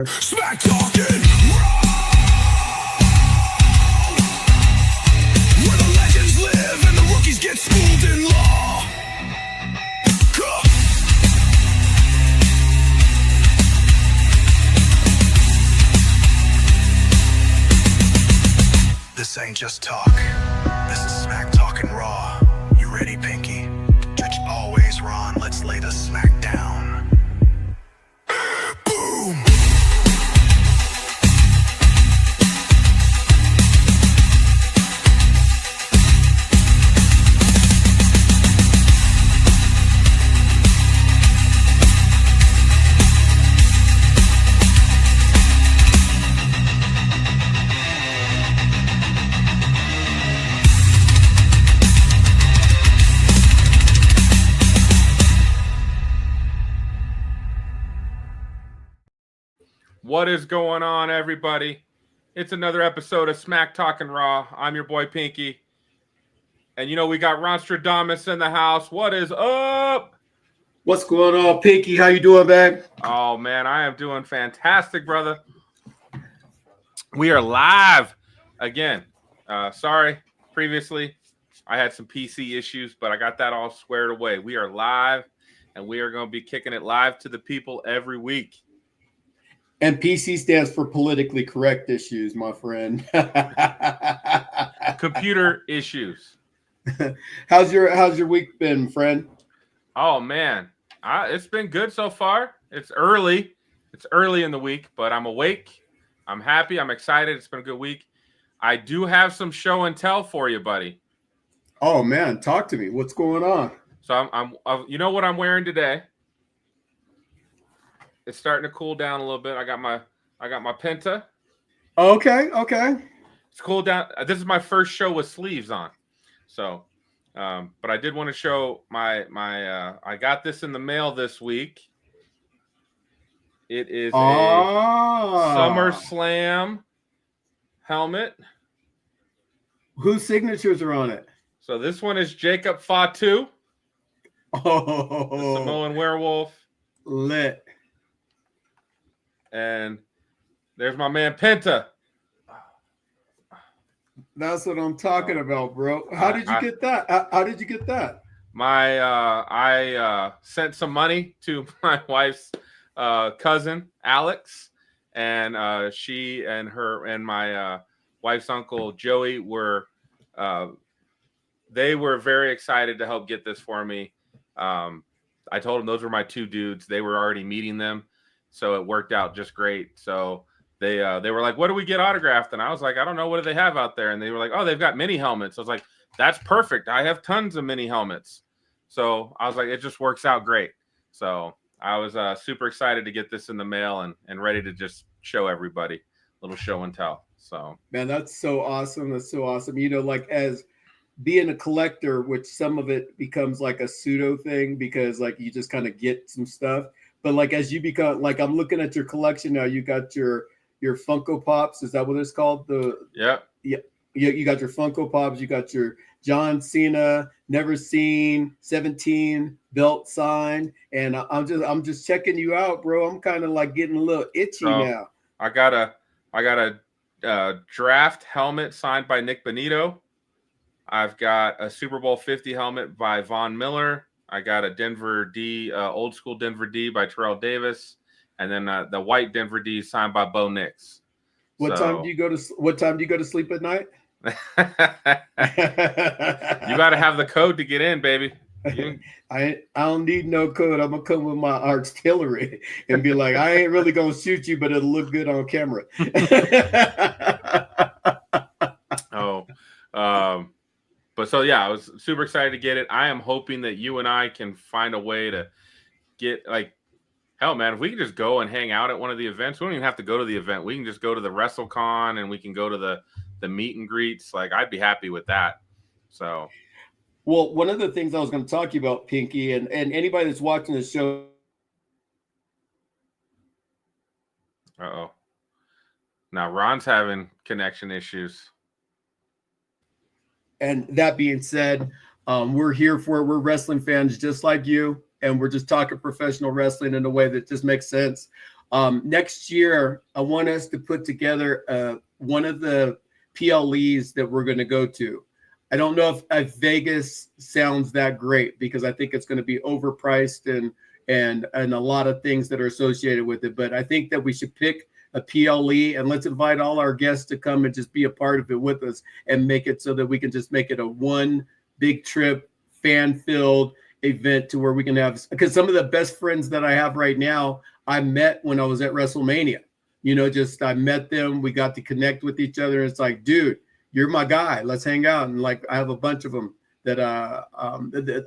Smack talking where the legends live and the rookies get schooled in law. This ain't just talk. This is smack talking raw. You ready, Pinky? Judge always Ron. Let's lay the smack down. Boom. What is going on, everybody? It's another episode of Smack Talking Raw. I'm your boy Pinky. And you know, we got Ronstradamus in the house. What is up? What's going on, Pinky? How you doing, man? Oh, man, I am doing fantastic, brother. We are live again. Sorry, previously I had some PC issues, but I got that all squared away. We are live, and we are going to be kicking it live to the people every week. And PC stands for politically correct issues, my friend. Computer issues. How's your week been, friend? Oh, man. It's been good so far. It's early. It's early in the week, but I'm awake. I'm happy. I'm excited. It's been a good week. I do have some show and tell for you, buddy. Oh, man. Talk to me. What's going on? So I'm you know what I'm wearing today? It's starting to cool down a little bit. I got my Penta. Okay. It's cooled down. This is my first show with sleeves on. So, but I did want to show my I got this in the mail this week. It is a SummerSlam helmet. Whose signatures are on it? So this one is Jacob Fatu. Oh, The Samoan Werewolf. lit. And there's my man Penta. That's what I'm talking about, bro. How did you get that? How did you get that? I sent some money to my wife's cousin Alex, and she and her and my wife's uncle Joey were they were very excited to help get this for me. I told them those were my two dudes. They were already meeting them, so it worked out just great. So they were like, "What do we get autographed?" And I was like, "I don't know. What do they have out there?" And they were like, "Oh, they've got mini helmets." I was like, "That's perfect. I have tons of mini helmets." So I was like, "It just works out great." So I was super excited to get this in the mail and ready to just show everybody a little show and tell. So, man, that's so awesome. That's so awesome. You know, like as being a collector, which some of it becomes like a pseudo thing because like you just kind of get some stuff. But like as you become like I'm looking at your collection now, you got your Funko Pops. Is that what it's called? Yeah. You got your Funko Pops. You got your John Cena Never Seen 17 belt sign, and I'm just checking you out, bro. I'm kind of like getting a little itchy now. I got a draft helmet signed by Nick Benito. I've got a Super Bowl 50 helmet by Von Miller. I got a Denver D, old school Denver D by Terrell Davis, and then the white Denver D signed by Bo Nix. What time do you go to sleep at night? You got to have the code to get in, baby. I don't need no code. I'm gonna come with my artillery and be like, I ain't really gonna shoot you, but it'll look good on camera. But so yeah, I was super excited to get it. I am hoping that you and I can find a way to get like, hell, man, if we can just go and hang out at one of the events, we don't even have to go to the event. We can just go to the WrestleCon and we can go to the meet and greets. Like, I'd be happy with that. So, well, one of the things I was going to talk to you about, Pinky, and anybody that's watching the show. Uh-oh. Now Ron's having connection issues. And that being said, we're here for it. We're wrestling fans just like you, and we're just talking professional wrestling in a way that just makes sense. Next year, I want us to put together one of the PLEs that we're going to go to. I don't know if Vegas sounds that great because I think it's going to be overpriced and a lot of things that are associated with it. But I think that we should pick a PLE and let's invite all our guests to come and just be a part of it with us and make it so that we can just make it a one big trip, fan-filled event to where we can have, because some of the best friends that I have right now, I met when I was at WrestleMania. Just I met them. We got to connect with each other. It's like, dude, you're my guy. Let's hang out. And like, I have a bunch of them that,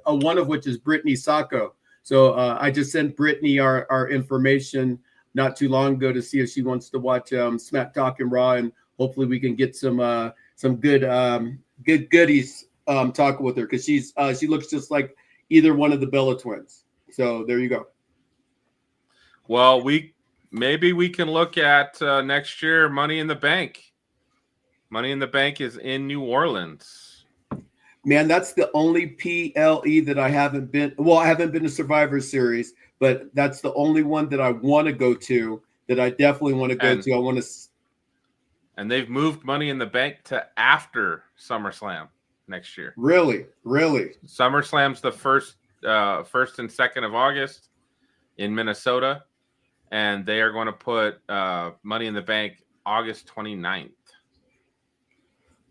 one of which is Brittany Sacco. So I just sent Brittany our information not too long ago to see if she wants to watch Smack Talk and Raw, and hopefully we can get some good goodies talking with her because she looks just like either one of the Bella twins. So there you go. Well, maybe we can look at next year Money in the Bank. Money in the Bank is in New Orleans. Man, that's the only PLE that I haven't been. Well, I haven't been to Survivor Series, but that's the only one that I want to go to. That I definitely want to go to. I want to. And they've moved Money in the Bank to after SummerSlam next year. Really? SummerSlam's the first and 2nd of August in Minnesota, and they are going to put Money in the Bank August 29th.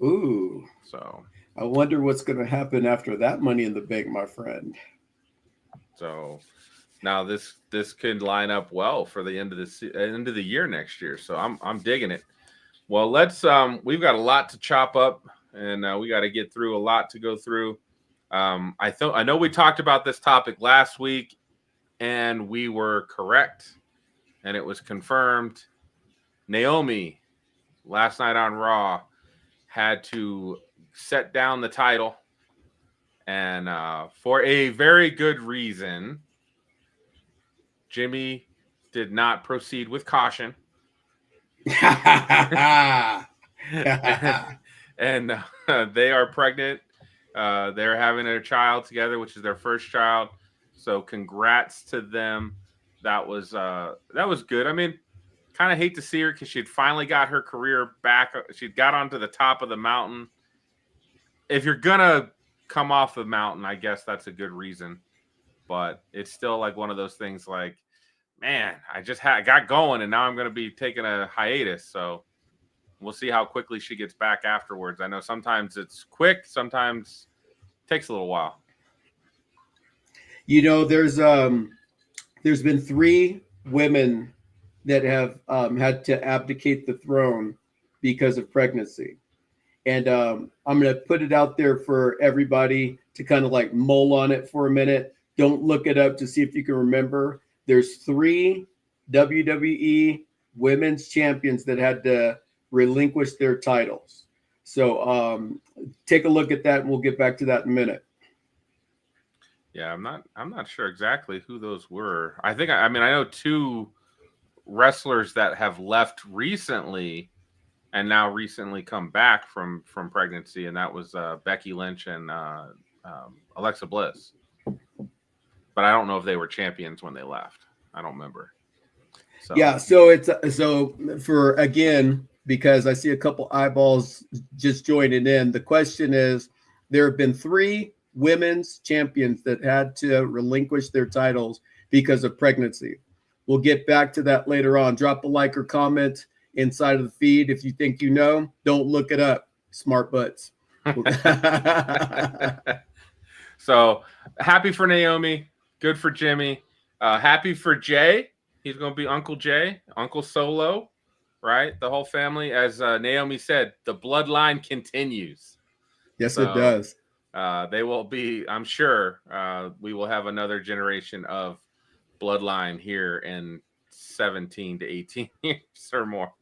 Ooh. So I wonder what's going to happen after that Money in the Bank, my friend. So now this could line up well for the end of the year next year. So I'm digging it. Well, let's we've got a lot to chop up, and we got to get through a lot to go through. I know we talked about this topic last week, and we were correct, and it was confirmed. Naomi last night on Raw had to set down the title, and for a very good reason. Jimmy did not proceed with caution. and they are pregnant. They're having a child together, which is their first child. So congrats to them. That was good. I mean, kind of hate to see her because she'd finally got her career back. She'd got onto the top of the mountain. If you're gonna come off the mountain, I guess that's a good reason. But it's still like one of those things like, man, I just got going and now I'm going to be taking a hiatus. So we'll see how quickly she gets back afterwards. I know sometimes it's quick, sometimes it takes a little while. There's been 3 women that have had to abdicate the throne because of pregnancy. And I'm going to put it out there for everybody to kind of like mull on it for a minute. Don't look it up to see if you can remember. There's 3 WWE women's champions that had to relinquish their titles. So take a look at that, and we'll get back to that in a minute. Yeah, I'm not sure exactly who those were. I know 2 wrestlers that have left recently and now recently come back from pregnancy, and that was Becky Lynch and Alexa Bliss. But I don't know if they were champions when they left. I don't remember. So. Yeah, so for, again, because I see a couple eyeballs just joining in, the question is, there have been 3 women's champions that had to relinquish their titles because of pregnancy. We'll get back to that later on. Drop a like or comment inside of the feed if you think you know. Don't look it up, smart butts. So happy for Naomi. Good for Jimmy. Happy for Jay. He's going to be Uncle Jay, Uncle Solo, right? The whole family. As Naomi said, the bloodline continues. Yes, so, it does. They will be, I'm sure, we will have another generation of bloodline here in 17 to 18 years or more.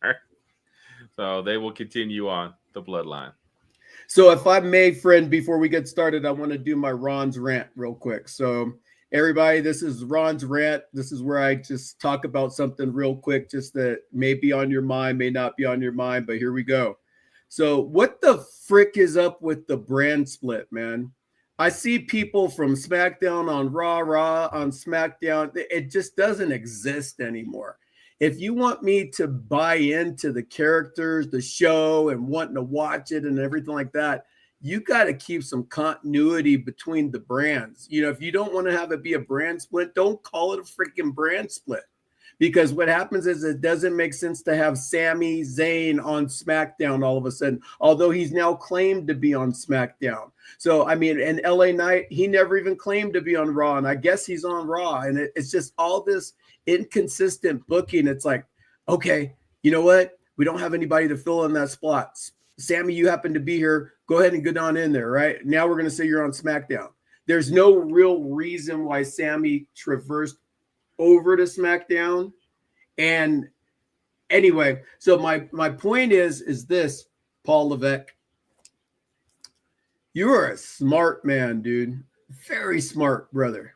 So they will continue on the bloodline. So if I may, friend, before we get started, I want to do my Ron's rant real quick. So everybody, this is Ron's rant. This is where I just talk about something real quick, just that may be on your mind, may not be on your mind, but here we go. So what the frick is up with the brand split, man? I see people from SmackDown on Raw on SmackDown. It just doesn't exist anymore. if you want me to buy into the characters, the show, and wanting to watch it and everything like that, you got to keep some continuity between the brands. You know, if you don't want to have it be a brand split, don't call it a freaking brand split. Because what happens is it doesn't make sense to have Sami Zayn on SmackDown all of a sudden, although he's now claimed to be on SmackDown. So, I mean, and LA Knight, he never even claimed to be on Raw, and I guess he's on Raw. And it's just all this inconsistent booking. It's like, okay, you know what? We don't have anybody to fill in that spot. Sammy, you happen to be here. Go ahead and get on in there, right? Now we're going to say you're on SmackDown. There's no real reason why Sammy traversed over to SmackDown. And anyway, so my point is this, Paul Levesque. You are a smart man, dude. Very smart, brother.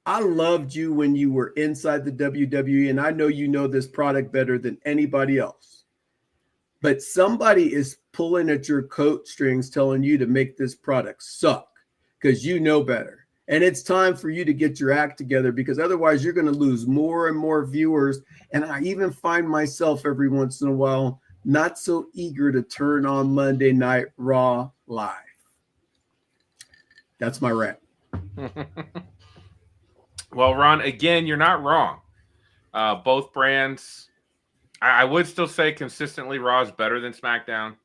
I loved you when you were inside the WWE, and I know you know this product better than anybody else. But somebody is pulling at your coat strings telling you to make this product suck because you know better. And it's time for you to get your act together, because otherwise you're going to lose more and more viewers. And I even find myself every once in a while not so eager to turn on Monday Night Raw live. That's my rant. Well, Ron, again, you're not wrong. Both brands, I would still say consistently Raw is better than SmackDown,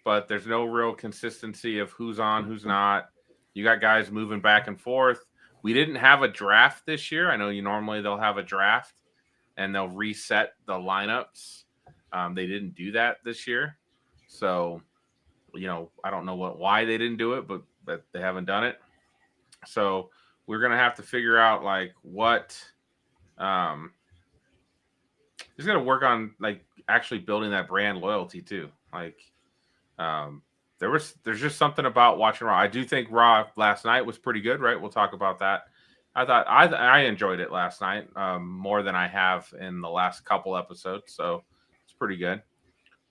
but there's no real consistency of who's on, who's not. You got guys moving back and forth. We didn't have a draft this year. I know normally they'll have a draft and they'll reset the lineups. They didn't do that this year. So, I don't know why they didn't do it, but they haven't done it. So we're going to have to figure out what he's going to work on actually building that brand loyalty too. There's just something about watching Raw. I do think Raw last night was pretty good, right? We'll talk about that. I enjoyed it last night more than I have in the last couple episodes, so it's pretty good.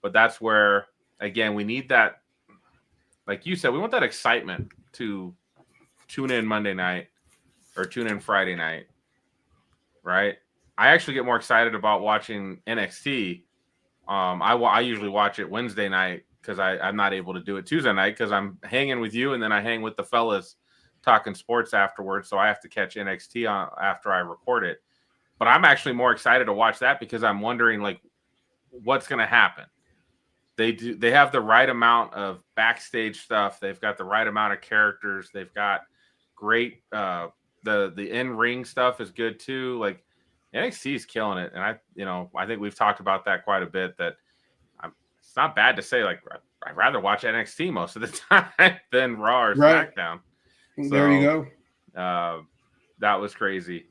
But that's where, again, we need that, like you said, we want that excitement to tune in Monday night or tune in Friday night, right? I actually get more excited about watching NXT. I usually watch it Wednesday night, because I'm not able to do it Tuesday night because I'm hanging with you, and then I hang with the fellas talking sports afterwards. So I have to catch NXT after I record it. But I'm actually more excited to watch that because I'm wondering what's going to happen. They have the right amount of backstage stuff. They've got the right amount of characters. They've got great the in-ring stuff is good too. NXT is killing it, and I think we've talked about that quite a bit. That it's not bad to say I'd rather watch NXT most of the time than Raw or SmackDown. So, there you go. That was crazy.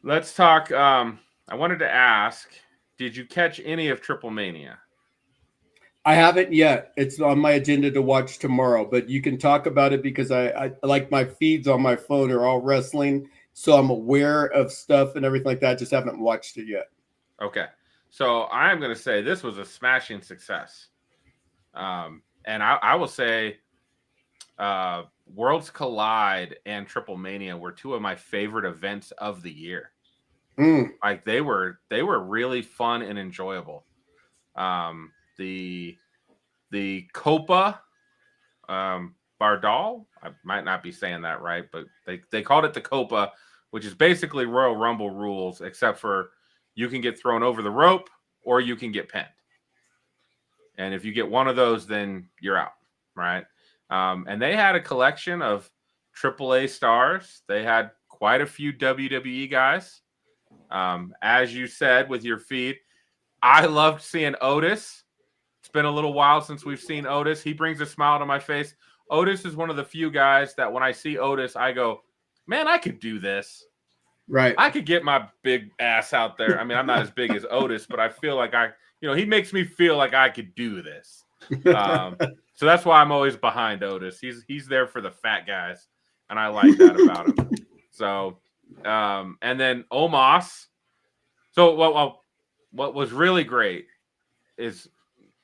Let's talk. I wanted to ask, did you catch any of Triplemania? I haven't yet. It's on my agenda to watch tomorrow, but you can talk about it because I like my feeds on my phone are all wrestling. So I'm aware of stuff and everything like that. Just haven't watched it yet. Okay. So I'm going to say this was a smashing success. And I will say Worlds Collide and Triplemania were two of my favorite events of the year. They were really fun and enjoyable. The Copa Bardal, I might not be saying that right, but they called it the Copa, which is basically Royal Rumble rules, except for you can get thrown over the rope or you can get pinned. And if you get one of those, then you're out, right? And they had a collection of AAA stars. They had quite a few WWE guys. As you said with your feed, I loved seeing Otis. It's been a little while since we've seen Otis. He brings a smile to my face. Otis is one of the few guys that when I see Otis, I go, man, I could do this. Right. I could get my big ass out there. I mean, I'm not as big as Otis, but I feel like he makes me feel like I could do this. So that's why I'm always behind Otis. He's there for the fat guys, and I like that about him. So, and then Omos. So what was really great is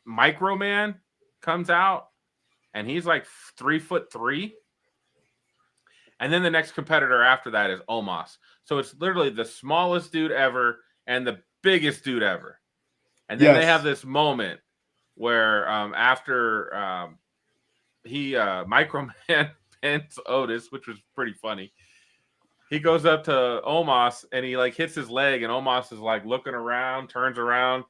Microman comes out, and he's like 3'3", and then the next competitor after that is Omos. So it's literally the smallest dude ever and the biggest dude ever. And then they Yes. have this moment where after he microman pins Otis, which was pretty funny. He goes up to Omos and he like hits his leg, and Omos is like looking around, turns around,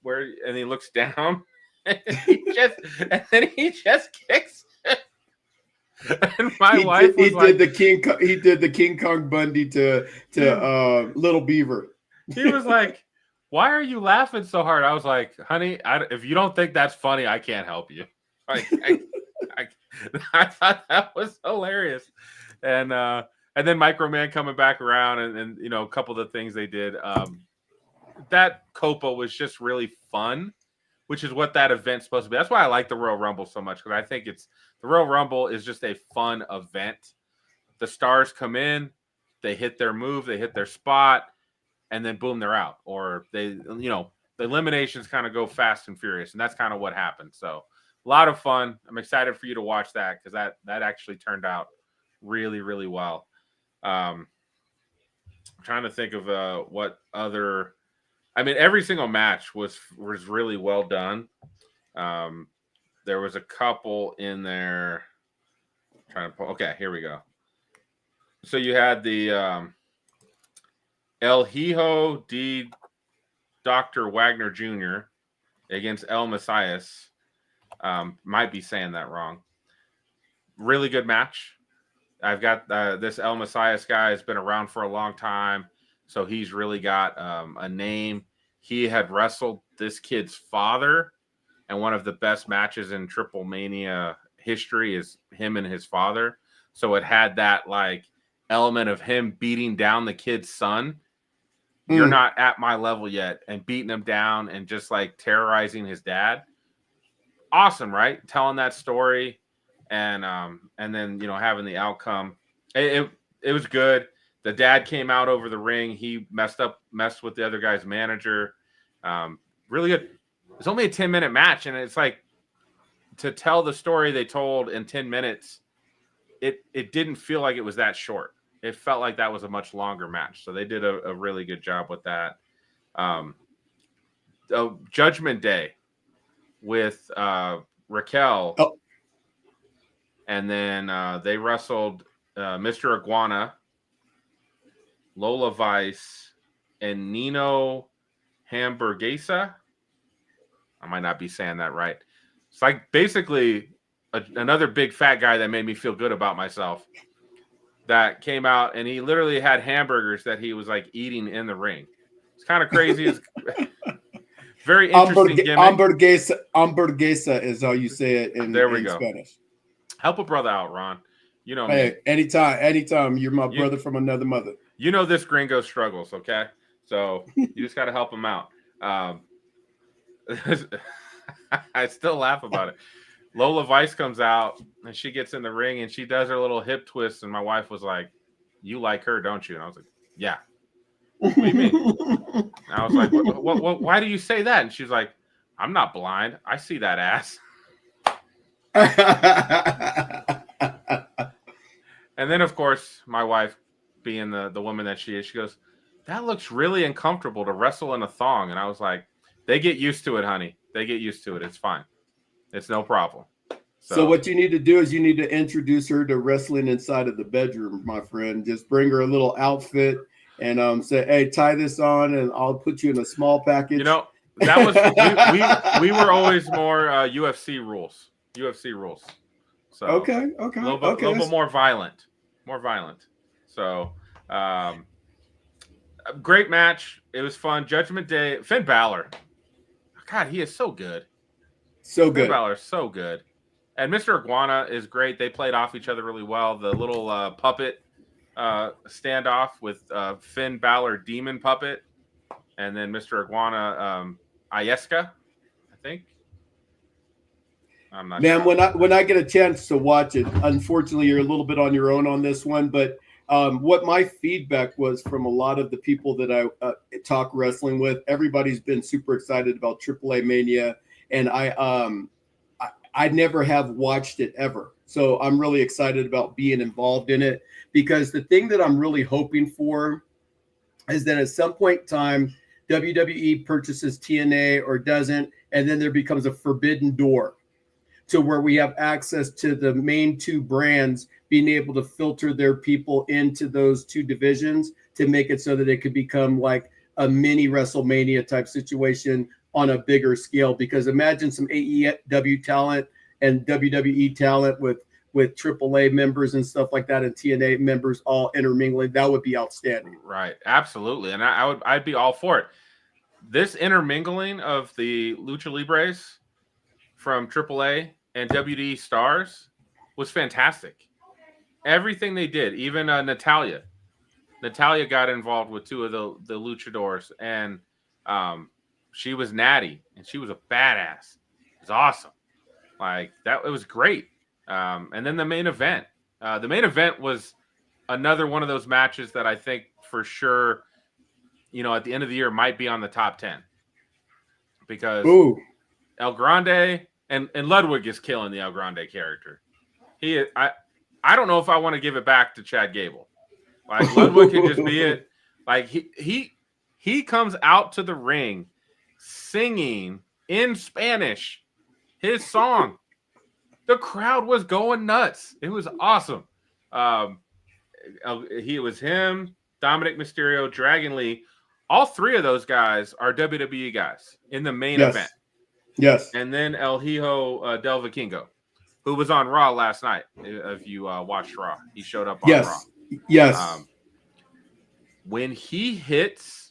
and he looks down, and then he just kicks him. And my he did the King Kong Bundy to Little Beaver. He was like, "Why are you laughing so hard?" I was like, "Honey, if you don't think that's funny, I can't help you." Like, I thought that was hilarious, and then Microman coming back around, and you know, a couple of the things they did. That Copa was just really fun, which is what that event's supposed to be. That's why I like the Royal Rumble so much, because I think the Royal Rumble is just a fun event. The stars come in, they hit their move, they hit their spot, and then boom, they're out. Or the eliminations kind of go fast and furious, and that's kind of what happened. So a lot of fun. I'm excited for you to watch that, because that actually turned out really, really well. I'm trying to think of what other. I mean, every single match was really well done. There was a couple in there. Okay, here we go. So you had the El Hijo de Dr. Wagner Jr. against El Messias. Might be saying that wrong. Really good match. I've got this El Messias guy has been around for a long time, so he's really got a name. He had wrestled this kid's father, and one of the best matches in Triplemania history is him and his father. So it had that like element of him beating down the kid's son. You're not at my level yet, and beating him down and just like terrorizing his dad. Awesome, right? Telling that story. And then, you know, having the outcome, it was good. The dad came out over the ring. He messed with the other guy's manager. Really good. It's only a 10-minute match, and it's like, to tell the story they told in 10 minutes, it didn't feel like it was that short. It felt like that was a much longer match. So they did a really good job with that. Judgment Day with Raquel. Oh. And then they wrestled Mr. Iguana, Lola Vice, and Nino Hamburguesa. I might not be saying that right. It's like basically another big fat guy that made me feel good about myself, that came out, and he literally had hamburgers that he was like eating in the ring. It's kind of crazy. It's very interesting gimmick. Hamburguesa is how you say it in Spanish. Help a brother out, Ron. You know me. Hey, anytime. You're my brother from another mother. You know this gringo struggles, okay? So you just got to help him out. I still laugh about it. Lola Vice comes out, and she gets in the ring, and she does her little hip twist, and my wife was like, "You like her, don't you?" And I was like, "Yeah." What do you mean? And I was like, what, why do you say that? And she's like, "I'm not blind. I see that ass." And then, of course, my wife, being the woman that she is, she goes, "That looks really uncomfortable to wrestle in a thong." And I was like, "They get used to it, honey. They get used to it. It's fine. It's no problem." So what you need to do is you need to introduce her to wrestling inside of the bedroom, my friend. Just bring her a little outfit and say, "Hey, tie this on, and I'll put you in a small package." You know, that was we were always more UFC rules. So okay. A little bit more violent. So great match. It was fun. Judgment Day. Finn Balor. God, he is so good. So good. Finn Balor is so good. And Mr. Iguana is great. They played off each other really well. The little puppet standoff with Finn Balor Demon Puppet, and then Mr. Iguana Ieska, I think. I'm not sure. When I get a chance to watch it, unfortunately, you're a little bit on your own on this one, but what my feedback was from a lot of the people that I talk wrestling with, everybody's been super excited about Triplemania, and I never have watched it ever. So I'm really excited about being involved in it, because the thing that I'm really hoping for is that at some point in time, WWE purchases TNA or doesn't, and then there becomes a forbidden door to where we have access to the main two brands being able to filter their people into those two divisions to make it so that it could become like a mini WrestleMania type situation on a bigger scale. Because imagine some AEW talent and WWE talent with AAA members and stuff like that and TNA members all intermingling. That would be outstanding. Right. Absolutely. And I'd be all for it. This intermingling of the Lucha Libres from AAA and WWE stars was fantastic. Everything they did, even Natalia got involved with two of the luchadors, and she was natty, and she was a badass. It was awesome. Like that, it was great. And then the main event was another one of those matches that I think for sure, at the end of the year might be on the top 10 because El Grande and Ludwig is killing the El Grande character. I don't know if I want to give it back to Chad Gable. Like Ludwig can just be it. Like he comes out to the ring singing in Spanish his song. The crowd was going nuts. It was awesome. He was him, Dominic Mysterio, Dragon Lee. All three of those guys are WWE guys in the main event. Yes. And then El Hijo del Vikingo, who was on Raw last night. If you watched Raw, he showed up on Raw. Yes. When he hits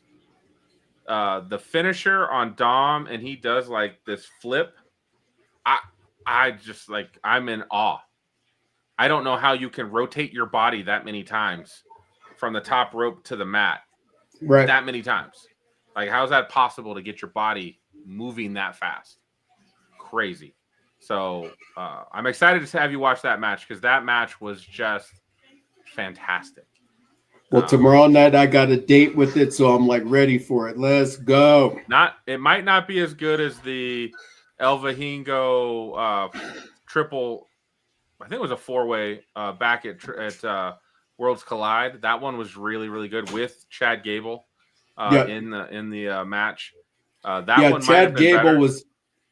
the finisher on Dom and he does like this flip, I just like, I'm in awe. I don't know how you can rotate your body that many times from the top rope to the mat. Right. That many times. Like, how is that possible to get your body moving that fast? Crazy. So I'm excited to have you watch that match because that match was just fantastic. Well, tomorrow night I got a date with it, so I'm like ready for it. Let's go. It might not be as good as the El Vikingo triple. I think it was a 4-way back at Worlds Collide. That one was really, really good with Chad Gable in the match. That one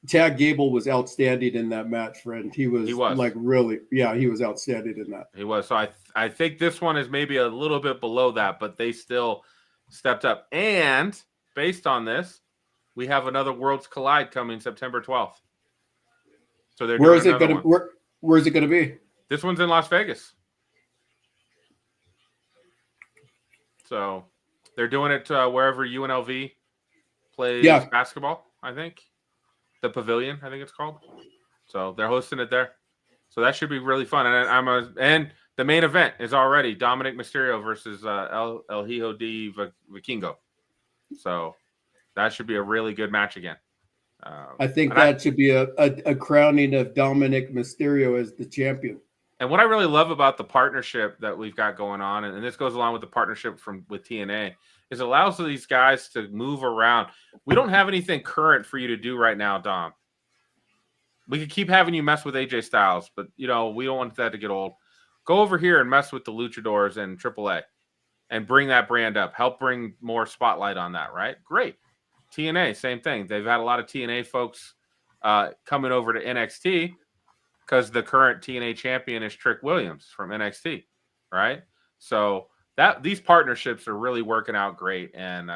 Chad Gable was outstanding in that match, friend. He was like really, he was outstanding in that. He was. So I think this one is maybe a little bit below that, but they still stepped up. And based on this, we have another Worlds Collide coming September 12th. So they're where's it going to be? This one's in Las Vegas. So they're doing it wherever UNLV plays basketball, I think. The Pavilion, I think it's called. So they're hosting it there. So that should be really fun. And the main event is already Dominic Mysterio versus El Hijo de Vikingo. So that should be a really good match again. I think that should be a crowning of Dominic Mysterio as the champion. And what I really love about the partnership that we've got going on, and this goes along with the partnership with TNA, is it allows these guys to move around. We don't have anything current for you to do right now, Dom. We could keep having you mess with AJ Styles, but we don't want that to get old. Go over here and mess with the Luchadors and AAA and bring that brand up. Help bring more spotlight on that, right? Great. TNA, same thing. They've had a lot of TNA folks coming over to NXT because the current TNA champion is Trick Williams from NXT, right? So these partnerships are really working out great, and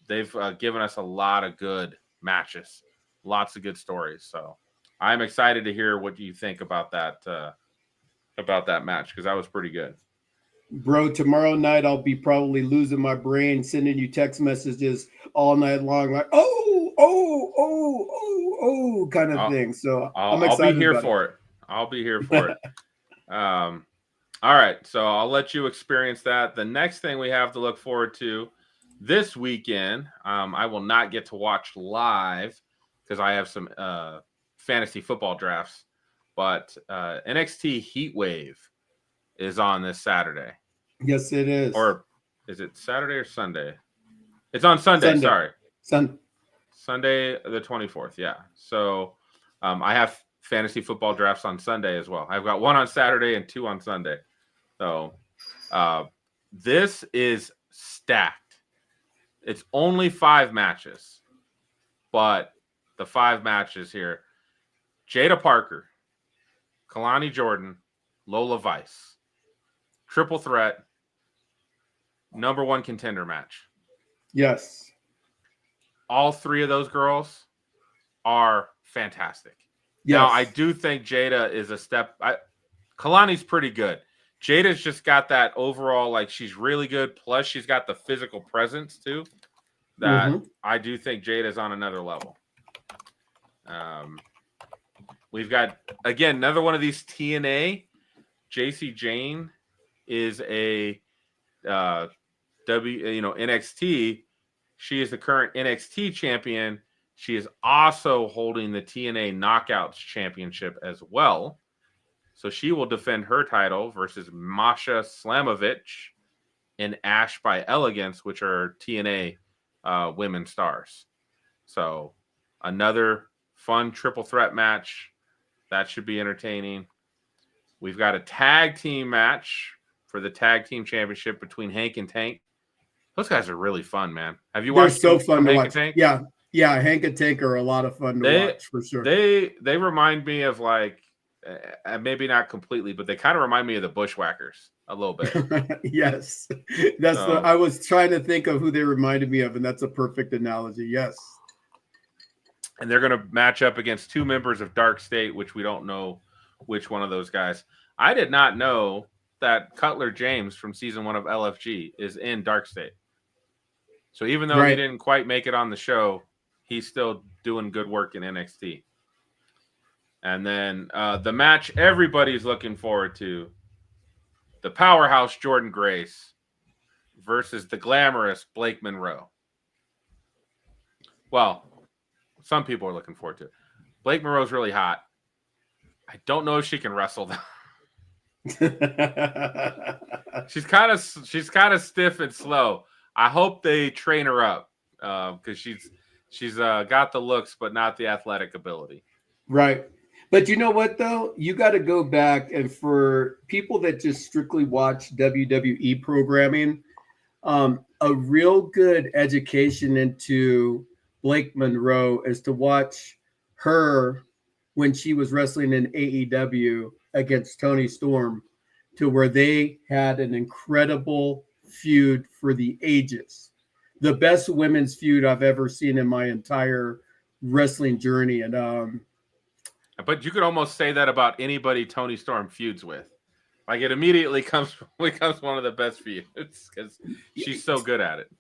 they've given us a lot of good matches, lots of good stories. So I'm excited to hear what you think about that match because that was pretty good. Bro, tomorrow night I'll be probably losing my brain, sending you text messages all night long, like kind of thing. So I'm excited. I'll be here for it. I'll be here for it. All right, so I'll let you experience that. The next thing we have to look forward to this weekend, I will not get to watch live because I have some fantasy football drafts, but NXT Heatwave is on this Saturday. Yes, it is. Or is it Saturday or Sunday? It's on Sunday. Sorry. Sunday the 24th. Yeah. So I have fantasy football drafts on Sunday as well. I've got one on Saturday and two on Sunday. So this is stacked. It's only 5 matches, but the 5 matches here: Jada Parker, Kalani Jordan, Lola Vice, triple threat, number 1 contender match. Yes. All 3 of those girls are fantastic. Yes. Now, I do think Jada is a step. Kalani's pretty good. Jada's just got that overall, like, she's really good. Plus, she's got the physical presence, too. That I do think Jada's on another level. We've got, again, another one of these TNA. JC Jane is a NXT. She is the current NXT champion. She is also holding the TNA Knockouts Championship as well. So she will defend her title versus Masha Slamovich and Ash by Elegance, which are TNA women stars. So another fun triple threat match. That should be entertaining. We've got a tag team match for the tag team championship between Hank and Tank. Those guys are really fun, man. Have you watched? They're so fun to Hank watch. And Tank? Yeah, Hank and Tank are a lot of fun to watch for sure. They remind me of, like, maybe not completely, but they kind of remind me of the Bushwhackers a little bit. Yes, I was trying to think of who they reminded me of, and that's a perfect analogy. Yes. And they're going to match up against 2 members of Dark State, which we don't know which one of those guys. I did not know that Cutler James from season 1 of LFG is in Dark State. So even though he didn't quite make it on the show, he's still doing good work in NXT. And then the match everybody's looking forward to, the powerhouse Jordan Grace versus the glamorous Blake Monroe. Well, some people are looking forward to it. Blake Monroe's really hot. I don't know if she can wrestle though. She's kind of stiff and slow. I hope they train her up because she's got the looks but not the athletic ability. Right. But you know what, though? You got to go back, and for people that just strictly watch WWE programming, a real good education into Blake Monroe is to watch her when she was wrestling in AEW against Toni Storm, to where they had an incredible feud for the ages. The best women's feud I've ever seen in my entire wrestling journey. And but you could almost say that about anybody Toni Storm feuds with. Like, it immediately becomes one of the best feuds because she's so good at it.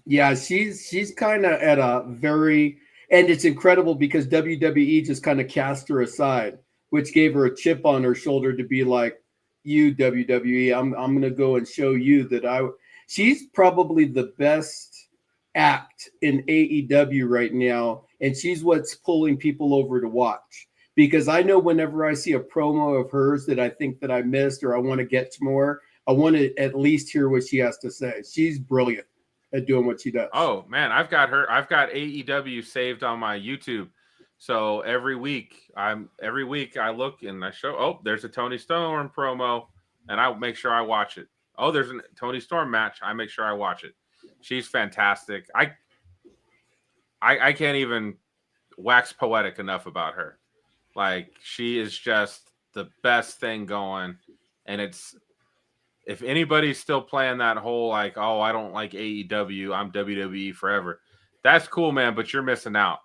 Yeah, she's kind of at a very, and it's incredible because WWE just kind of cast her aside, which gave her a chip on her shoulder to be like, you WWE, I'm going to go and show you that she's probably the best act in AEW right now, and she's what's pulling people over to watch. Because I know whenever I see a promo of hers that I think that I missed or I want to get to more, I want to at least hear what she has to say. She's brilliant at doing what she does. Oh, man, I've got AEW saved on my YouTube. So every week I look and I show, oh, there's a Toni Storm promo, and I make sure I watch it. Oh, there's a Toni Storm match. I make sure I watch it. She's fantastic. I can't even wax poetic enough about her. Like, she is just the best thing going. And if anybody's still playing that whole, like, oh, I don't like AEW, I'm WWE forever, that's cool, man, but you're missing out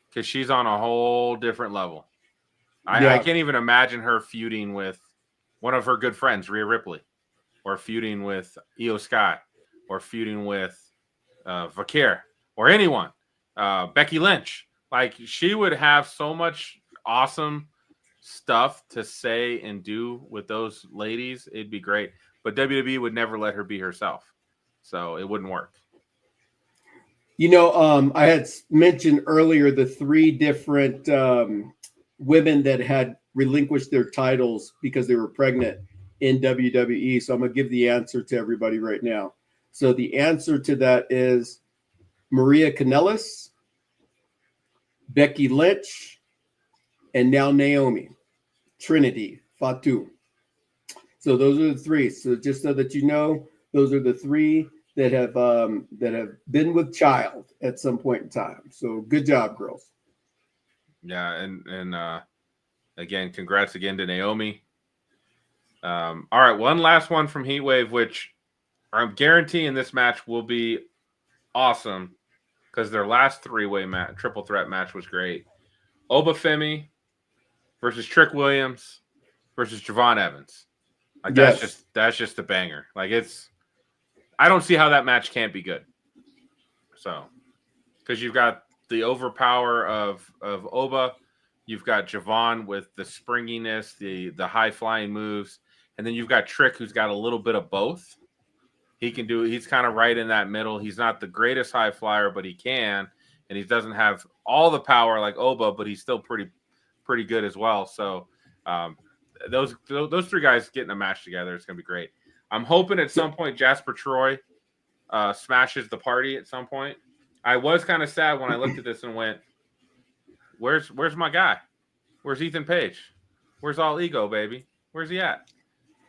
because she's on a whole different level. I can't even imagine her feuding with one of her good friends, Rhea Ripley, or feuding with Io Sky, or feuding with Vakir, or anyone, Becky Lynch. Like, she would have so much awesome stuff to say and do with those ladies. It'd be great, but WWE would never let her be herself, so it wouldn't work. You know, I had mentioned earlier the 3 different women that had relinquished their titles because they were pregnant in WWE. So I'm going to give the answer to everybody right now. So the answer to that is Maria Kanellis, Becky Lynch, and now Naomi, Trinity, Fatu. So those are the 3. So just so that you know, those are the 3 that have been with child at some point in time. So good job, girls. Yeah, and again, congrats again to Naomi. All right, one last one from Heatwave, which I'm guaranteeing this match will be awesome because their last three-way match, triple threat match, was great. Obafemi versus Trick Williams versus Javon Evans. Like that's just a banger. Like I don't see how that match can't be good. So, because you've got the overpower of Oba, you've got Javon with the springiness, the high flying moves, and then you've got Trick who's got a little bit of both. He's kind of right in that middle. He's not the greatest high flyer, but he can, and he doesn't have all the power like Oba, but he's still pretty good as well. So those three guys getting a match together, it's gonna be great. I'm hoping at some point Jasper Troy smashes the party at some point. I was kind of sad when I looked at this and went, "Where's my guy? Where's Ethan Page? Where's All Ego, baby? Where's he at?"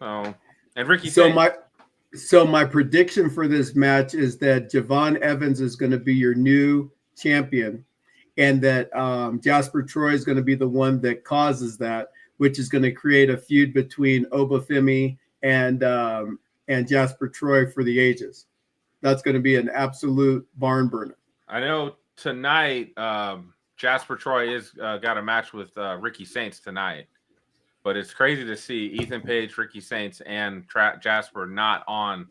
Oh, and Ricky. So my prediction for this match is that Javon Evans is going to be your new champion, and that Jasper Troy is going to be the one that causes that, which is going to create a feud between Obafemi and Jasper Troy for the ages. That's going to be an absolute barn burner. I know tonight Jasper Troy is got a match with Ricky Saints tonight, but it's crazy to see Ethan Page, Ricky Saints, and Jasper not on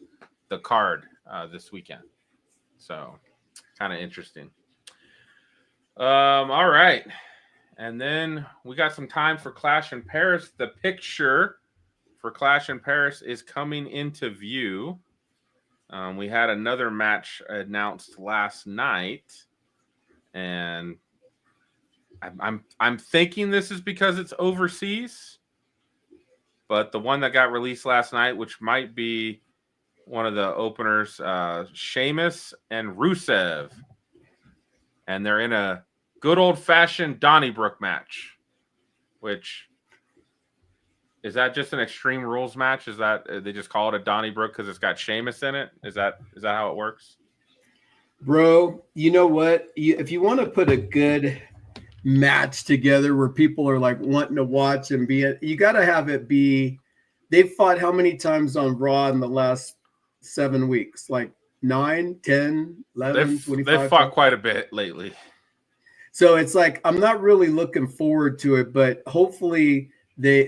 the card this weekend. So kind of interesting. All right. And then we got some time for Clash in Paris. The picture for Clash in Paris is coming into view. We had another match announced last night, and I'm thinking this is because it's overseas, but the one that got released last night, which might be one of the openers, Sheamus and Rusev, and they're in a good old-fashioned Donnybrook match, which is that just an Extreme Rules match? Is that they just call it a Donnybrook because it's got Sheamus in it? Is that how it works? Bro, you know what? If you want to put a good match together where people are like wanting to watch and be it, you got to have it be. They've fought how many times on Raw in the last 7 weeks? Like 9, 10, 11, 25? They've fought quite a bit lately. So it's like I'm not really looking forward to it, but hopefully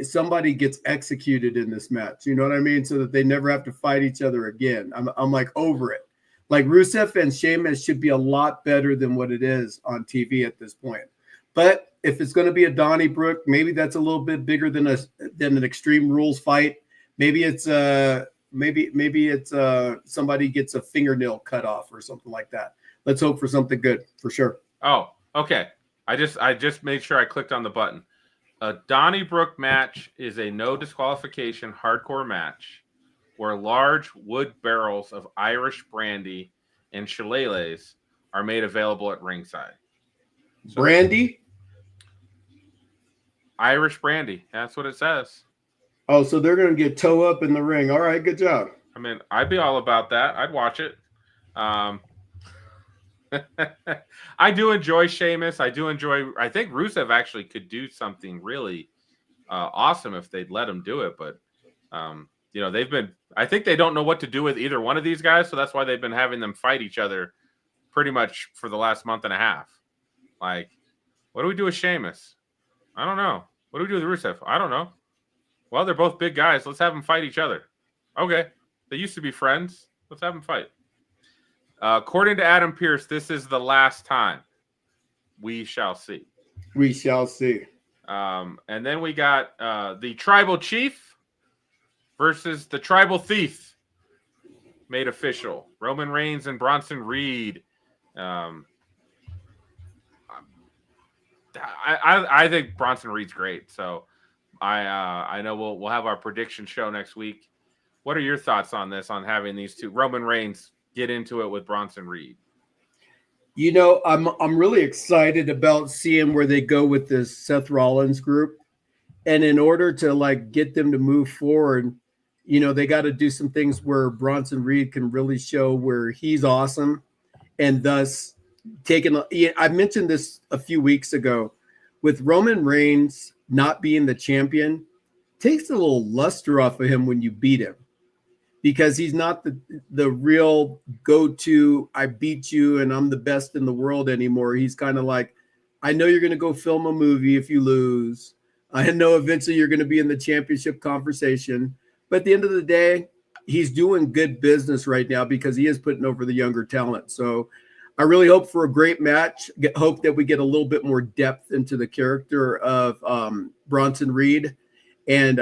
somebody gets executed in this match. You know what I mean? So that they never have to fight each other again. I'm like over it. Like Rusev and Sheamus should be a lot better than what it is on TV at this point. But if it's going to be a Donnybrook, maybe that's a little bit bigger than an Extreme Rules fight. Maybe it's somebody gets a fingernail cut off or something like that. Let's hope for something good for sure. Oh, okay. I just made sure I clicked on the button. A Donnybrook match is a no disqualification hardcore match where large wood barrels of Irish brandy and shillelaghs are made available at ringside. So, brandy? Irish brandy. That's what it says. Oh, so they're going to get toe up in the ring. All right, good job. I mean, I'd be all about that. I'd watch it. I do enjoy Sheamus. I think Rusev actually could do something really awesome if they'd let him do it. But, I think they don't know what to do with either one of these guys. So that's why they've been having them fight each other pretty much for the last month and a half. Like, what do we do with Sheamus? I don't know. What do we do with Rusev? I don't know. Well, they're both big guys. Let's have them fight each other. Okay. They used to be friends. Let's have them fight. According to Adam Pearce, this is the last time. We shall see. We shall see. And then we got the Tribal Chief versus the Tribal Thief made official. Roman Reigns and Bronson Reed. I think Bronson Reed's great. So I know we'll have our prediction show next week. What are your thoughts on this, on having these two? Roman Reigns get into it with Bronson Reed. You know, I'm really excited about seeing where they go with this Seth Rollins group. And in order to like get them to move forward, they got to do some things where Bronson Reed can really show where he's awesome, and thus I mentioned this a few weeks ago with Roman Reigns not being the champion, takes a little luster off of him when you beat him, because he's not the real go-to, I beat you and I'm the best in the world anymore. He's kind of like, I know you're going to go film a movie if you lose. I know eventually you're going to be in the championship conversation. But at the end of the day, he's doing good business right now because he is putting over the younger talent. So I really hope for a great match. Hope that we get a little bit more depth into the character of Bronson Reed. And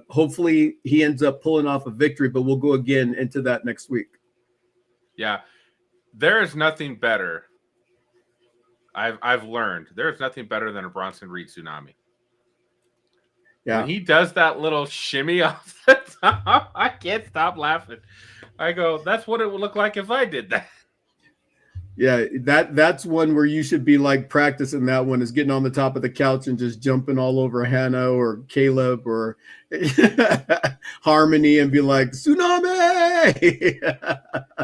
hopefully he ends up pulling off a victory, but we'll go again into that next week. Yeah. There is nothing better. I've learned there is nothing better than a Bronson Reed tsunami. Yeah. When he does that little shimmy off the top, I can't stop laughing. I go, that's what it would look like if I did that. Yeah, that's one where you should be like practicing. That one is getting on the top of the couch and just jumping all over Hannah or Caleb or Harmony and be like, tsunami.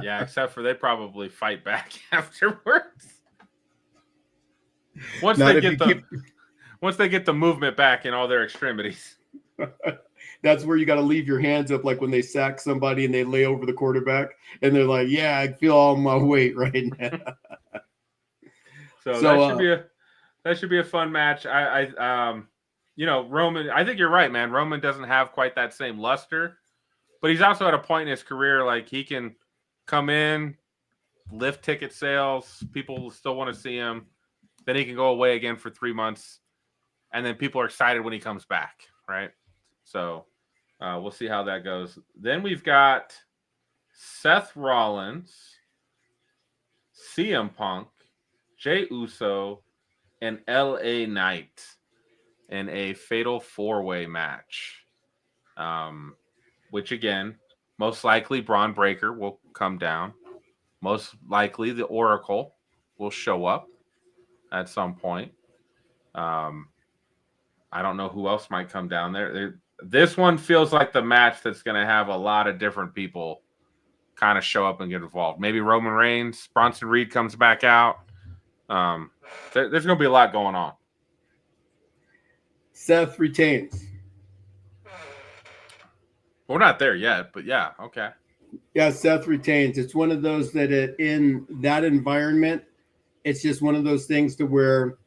Yeah, except for they probably fight back afterwards. Once they get the movement back in all their extremities. That's where you got to leave your hands up, like when they sack somebody and they lay over the quarterback and they're like, yeah, I feel all my weight right now. So that should be a fun match. Roman, I think you're right, man. Roman doesn't have quite that same luster, but he's also at a point in his career like he can come in, lift ticket sales, people still want to see him. Then he can go away again for 3 months, and then people are excited when he comes back, right? So we'll see how that goes. Then we've got Seth Rollins, CM Punk, Jey Uso, and LA Knight in a fatal 4-way match. Which, again, most likely Braun Breaker will come down. Most likely the Oracle will show up at some point. I don't know who else might come down there. This one feels like the match that's going to have a lot of different people kind of show up and get involved. Maybe Roman Reigns, Bronson Reed comes back out. There's going to be a lot going on. Seth retains. We're not there yet, but yeah, okay. Yeah, Seth retains. It's one of those that in that environment, it's just one of those things to where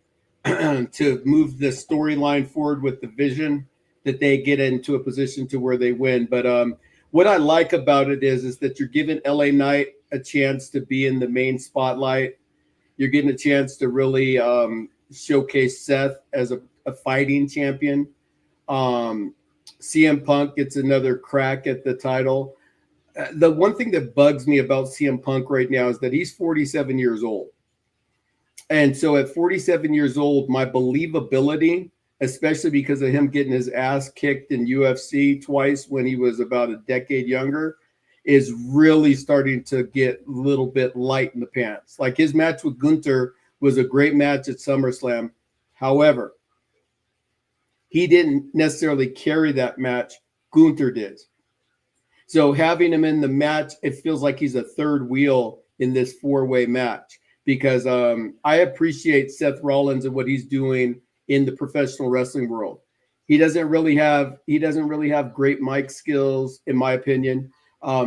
to move the storyline forward with the vision that they get into a position to where they win. But what I like about it is that you're giving LA Knight a chance to be in the main spotlight. You're getting a chance to really showcase Seth as a fighting champion. CM Punk gets another crack at the title. The one thing that bugs me about CM Punk right now is that he's 47 years old. And so at 47 years old, my believability, especially because of him getting his ass kicked in UFC twice when he was about a decade younger, is really starting to get a little bit light in the pants. Like his match with Gunther was a great match at SummerSlam. However, he didn't necessarily carry that match. Gunther did. So having him in the match, it feels like he's a third wheel in this 4-way match. Because I appreciate Seth Rollins and what he's doing in the professional wrestling world. He doesn't really have great mic skills, in my opinion.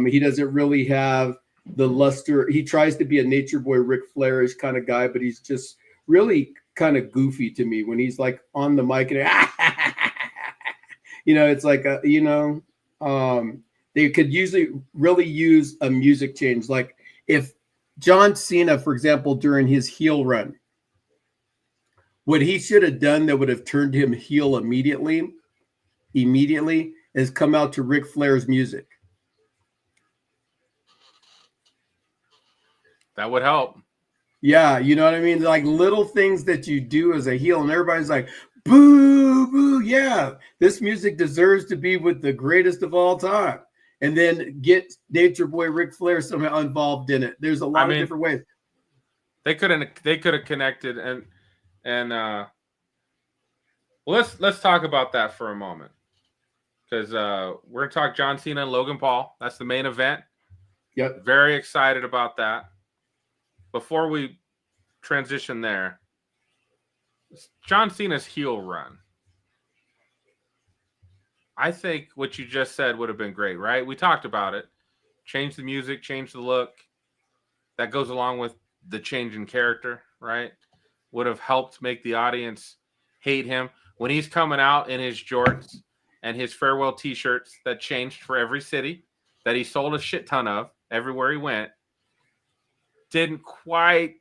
He doesn't really have the luster. He tries to be a Nature Boy, Ric Flair-ish kind of guy, but he's just really kind of goofy to me when he's like on the mic and it's like they could usually really use a music change. Like if John Cena, for example, during his heel run, what he should have done that would have turned him heel immediately is come out to Ric Flair's music. That would help. Yeah, you know what I mean? Like little things that you do as a heel, and everybody's like, boo, boo, yeah, this music deserves to be with the greatest of all time. And then get Nature Boy Ric Flair somehow involved in it. There's a lot of different ways. They could have connected and let's talk about that for a moment. because we're gonna talk John Cena and Logan Paul. That's the main event. Yep. Very excited about that. Before we transition there, John Cena's heel run. I think what you just said would have been great, right? We talked about it. Change the music, change the look. That goes along with the change in character, right? Would have helped make the audience hate him. When he's coming out in his jorts and his farewell t-shirts that changed for every city, that he sold a shit ton of everywhere he went, didn't quite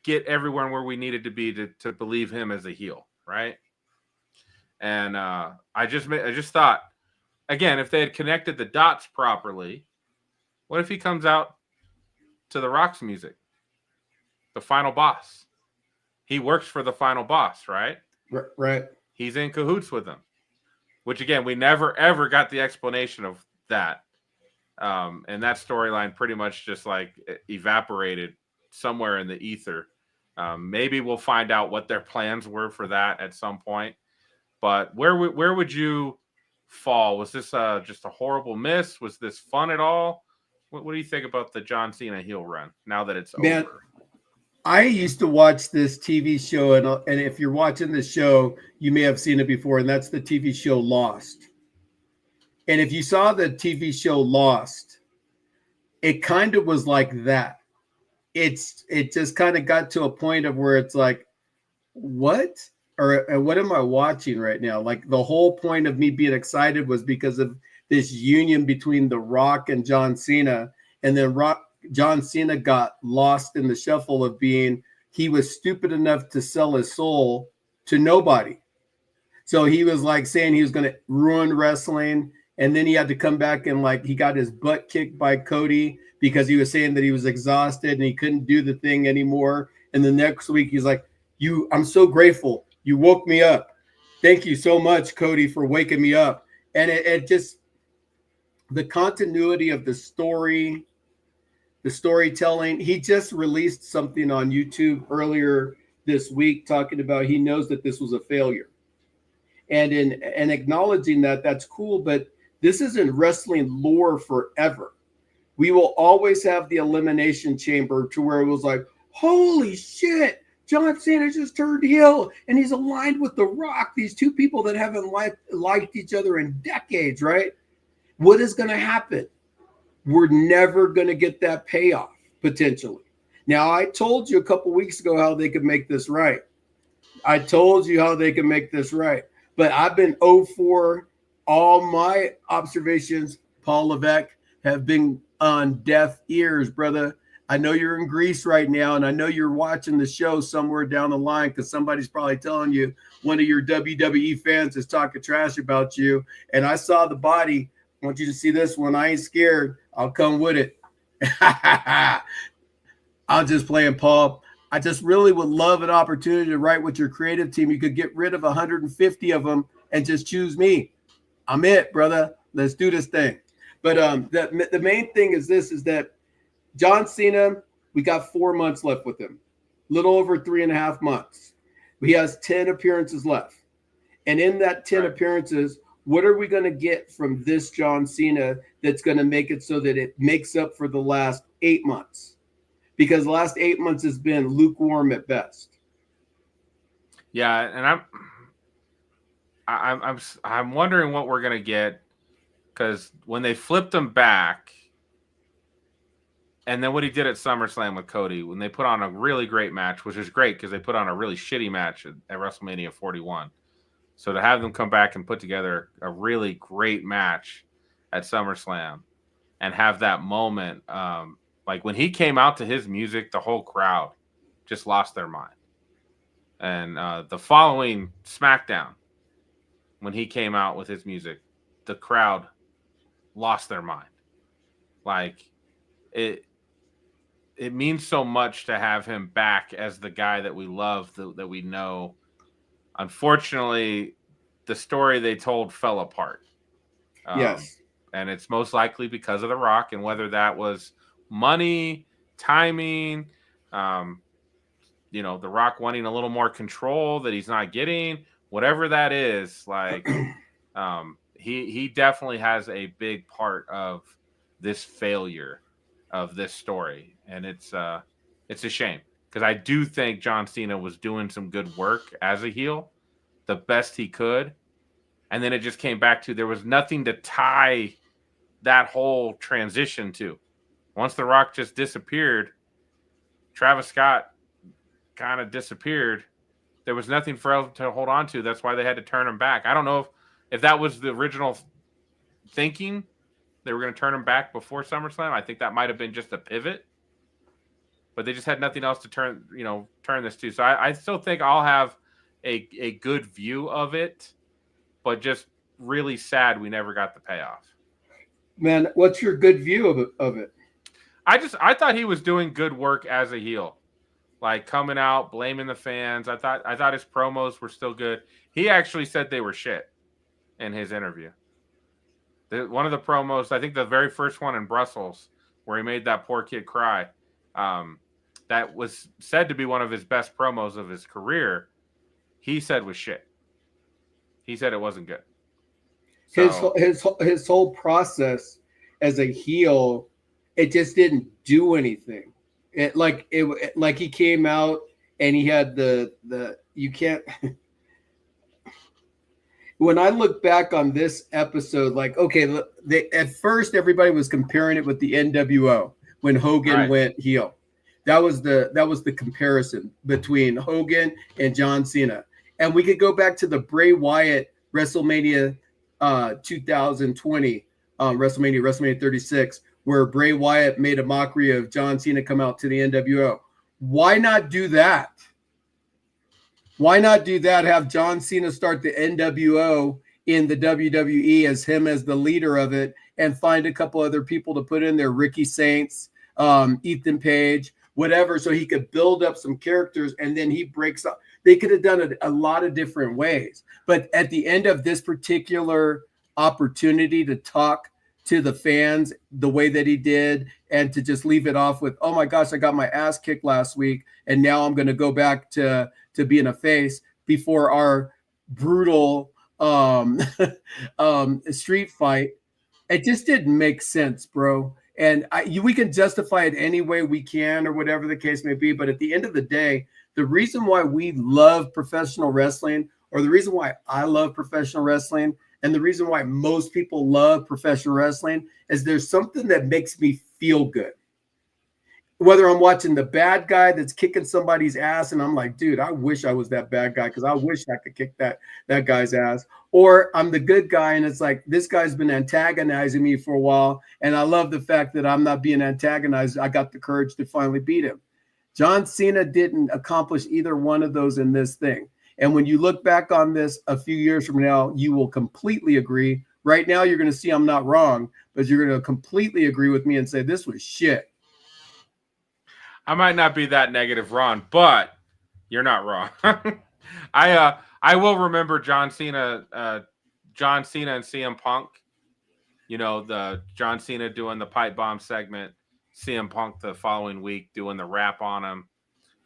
get everywhere where we needed to be to believe him as a heel, right? And I just thought, again, if they had connected the dots properly, what if he comes out to the Rock's music, the final boss? He works for the final boss, right? Right. He's in cahoots with him, which again, we never ever got the explanation of that. And that storyline pretty much just like evaporated somewhere in the ether. Maybe we'll find out what their plans were for that at some point. But where would you fall? Was this just a horrible miss? Was this fun at all? What do you think about the John Cena heel run now that it's over? I used to watch this TV show, and if you're watching the show, you may have seen it before, and that's the TV show Lost. And if you saw the TV show Lost, it kind of was like that. It just kind of got to a point of where it's like, what? Or what am I watching right now? Like the whole point of me being excited was because of this union between The Rock and John Cena, and then John Cena got lost in the shuffle of he was stupid enough to sell his soul to nobody. So he was like saying he was going to ruin wrestling. And then he had to come back and like he got his butt kicked by Cody because he was saying that he was exhausted and he couldn't do the thing anymore. And the next week he's like, I'm so grateful. You woke me up. Thank you so much, Cody, for waking me up. And it just, the continuity of the story, the storytelling. He just released something on YouTube earlier this week talking about he knows that this was a failure. And in acknowledging that, that's cool, but this isn't wrestling lore forever. We will always have the Elimination Chamber to where it was like, holy shit, John Cena just turned heel and he's aligned with The Rock. These two people that haven't liked each other in decades, right? What is going to happen? We're never going to get that payoff, potentially. Now, I told you a couple weeks ago how they could make this right. But I've been 0-4. All my observations, Paul Levesque, have been on deaf ears, brother. I know you're in Greece right now, and I know you're watching the show somewhere down the line because somebody's probably telling you one of your WWE fans is talking trash about you. And I saw the body. I want you to see this one. I ain't scared. I'll come with it. I'm just playing, Paul. I just really would love an opportunity to write with your creative team. You could get rid of 150 of them and just choose me. I'm it, brother. Let's do this thing. But the main thing is this, is that John Cena, we got 4 months left with him. Little over 3.5 months. He has 10 appearances left. And in that 10 appearances, what are we going to get from this John Cena that's going to make it so that it makes up for the last 8 months? Because the last 8 months has been lukewarm at best. Yeah, and I'm wondering what we're going to get, because when they flipped him back, and then what he did at SummerSlam with Cody, when they put on a really great match, which is great because they put on a really shitty match at WrestleMania 41. So to have them come back and put together a really great match at SummerSlam and have that moment, like when he came out to his music, the whole crowd just lost their mind. And the following SmackDown, when he came out with his music, the crowd lost their mind. Like it means so much to have him back as the guy that we love, that we know. Unfortunately, the story they told fell apart. Yes. And it's most likely because of The Rock, and whether that was money, timing, The Rock wanting a little more control that he's not getting, whatever that is, like, he definitely has a big part of this failure of this story, and it's a shame because I do think John Cena was doing some good work as a heel, the best he could, and then it just came back to there was nothing to tie that whole transition to. Once The Rock just disappeared, Travis Scott kind of disappeared. There was nothing for him to hold on to. That's why they had to turn him back. I don't know if that was the original thinking. They were going to turn him back before SummerSlam. I think that might have been just a pivot, but they just had nothing else to turn this to. So I still think I'll have a good view of it, but just really sad we never got the payoff. Man, what's your good view of it? I thought he was doing good work as a heel, like coming out blaming the fans. I thought his promos were still good. He actually said they were shit in his interview. One of the promos, I think the very first one in Brussels, where he made that poor kid cry, that was said to be one of his best promos of his career. He said was shit. He said it wasn't good. So, his whole process as a heel, it just didn't do anything. It like he came out and he had the you can't. When I look back on this episode, like, okay, at first everybody was comparing it with the NWO when Hogan went heel. That was the comparison between Hogan and John Cena. And we could go back to the Bray Wyatt WrestleMania 2020, WrestleMania 36, where Bray Wyatt made a mockery of John Cena come out to the NWO. Why not do that? Why not do that? Have John Cena start the NWO in the WWE as him as the leader of it, and find a couple other people to put in there, Ricky Saints, Ethan Page, whatever, so he could build up some characters, and then he breaks up. They could have done it a lot of different ways. But at the end of this particular opportunity to talk to the fans the way that he did, and to just leave it off with, oh my gosh, I got my ass kicked last week, and now I'm going to go back to being a face before our brutal street fight. It just didn't make sense, bro. And we can justify it any way we can or whatever the case may be. But at the end of the day, the reason why we love professional wrestling, or the reason why I love professional wrestling, and the reason why most people love professional wrestling, is there's something that makes me feel good. Whether I'm watching the bad guy that's kicking somebody's ass and I'm like, dude, I wish I was that bad guy because I wish I could kick that guy's ass. Or I'm the good guy and it's like, this guy's been antagonizing me for a while, and I love the fact that I'm not being antagonized. I got the courage to finally beat him. John Cena didn't accomplish either one of those in this thing. And when you look back on this a few years from now, you will completely agree. Right now, you're going to see I'm not wrong, but you're going to completely agree with me and say this was shit. I might not be that negative, Ron, but you're not wrong. I will remember John Cena and CM Punk. You know, the John Cena doing the pipe bomb segment, CM Punk the following week doing the rap on him.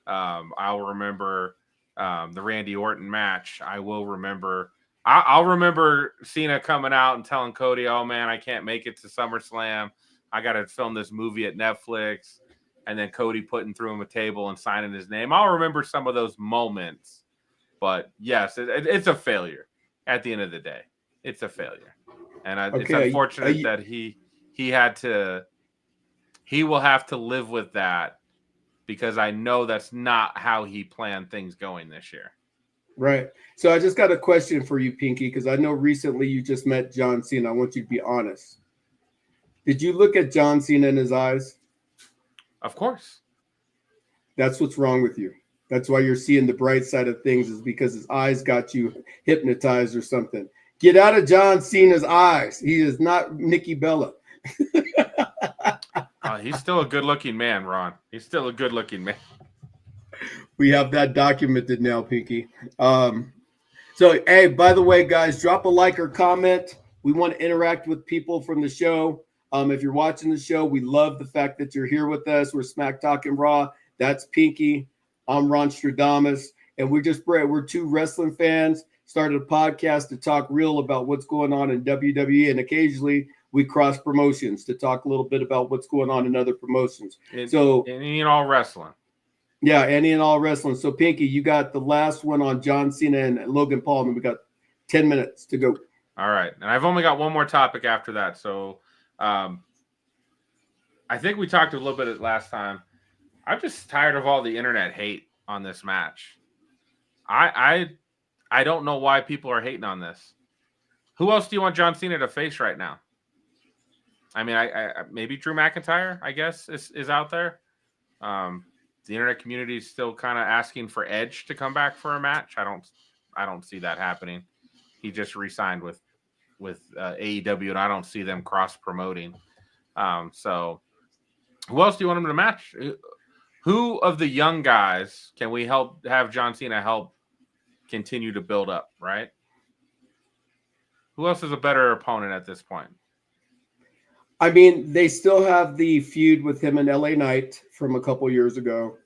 I'll remember the Randy Orton match. I will remember. I'll remember Cena coming out and telling Cody, "Oh man, I can't make it to SummerSlam. I got to film this movie at Netflix." And then Cody putting through him a table and signing his name. I'll remember some of those moments. But yes, it's a failure at the end of the day. It's a failure. And it's unfortunate that he will have to live with that, because I know that's not how he planned things going this year. Right. So I just got a question for you, Pinky, because I know recently you just met John Cena. I want you to be honest. Did you look at John Cena in his eyes? Of course. That's what's wrong with you. That's why you're seeing the bright side of things, is because his eyes got you hypnotized or something. Get out of John Cena's eyes. He is not Nikki Bella. He's still a good-looking man, Ron. He's still a good-looking man. We have that documented now, Pinky. So, hey, by the way, guys, drop a like or comment. We want to interact with people from the show. If you're watching the show, we love the fact that you're here with us. We're Smack Talking Raw. That's Pinky. I'm Ron Stradamus. and we're two wrestling fans. Started a podcast to talk real about what's going on in WWE, and occasionally we cross promotions to talk a little bit about what's going on in other promotions. Any and all wrestling. Yeah, any and all wrestling. So Pinky, you got the last one on John Cena and Logan Paul, and we got 10 minutes to go. All right, and I've only got one more topic after that. So I think we talked a little bit last time. I'm just tired of all the internet hate on this match. I don't know why people are hating on this. Who else do you want John Cena to face right now? I mean, I maybe Drew McIntyre, I guess, is out there. The internet community is still kind of asking for Edge to come back for a match. I don't see that happening. He just re-signed with AEW, and I don't see them cross promoting. So who else do you want him to match? Who of the young guys can we have John Cena help continue to build up, right? Who else is a better opponent at this point? I mean, they still have the feud with him and LA Knight from a couple years ago.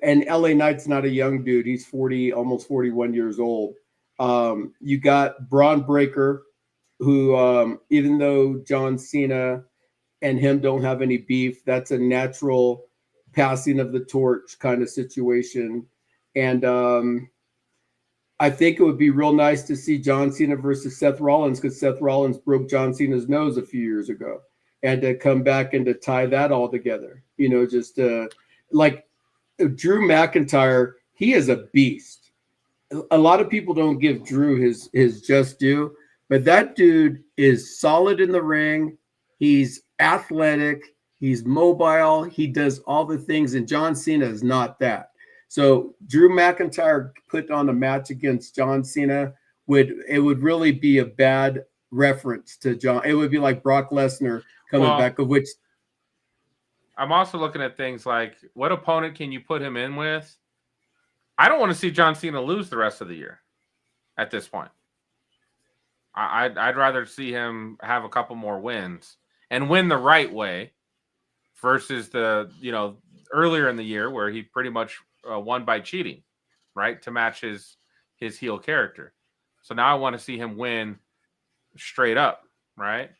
And LA Knight's not a young dude. He's 40, almost 41 years old. You got Braun Breaker, who, even though John Cena and him don't have any beef, that's a natural passing of the torch kind of situation. And I think it would be real nice to see John Cena versus Seth Rollins, because Seth Rollins broke John Cena's nose a few years ago. And to come back and to tie that all together, just like Drew McIntyre, he is a beast. A lot of people don't give Drew his just due, but that dude is solid in the ring. He's athletic. He's mobile. He does all the things, and John Cena is not that. So Drew McIntyre put on a match against John Cena would really be a bad reference to John. It would be like Brock Lesnar coming back, of which I'm also looking at things like, what opponent can you put him in with? I don't want to see John Cena lose the rest of the year at this point. I'd rather see him have a couple more wins and win the right way versus the, earlier in the year where he pretty much won by cheating, right? To match his heel character. So now I want to see him win straight up, right?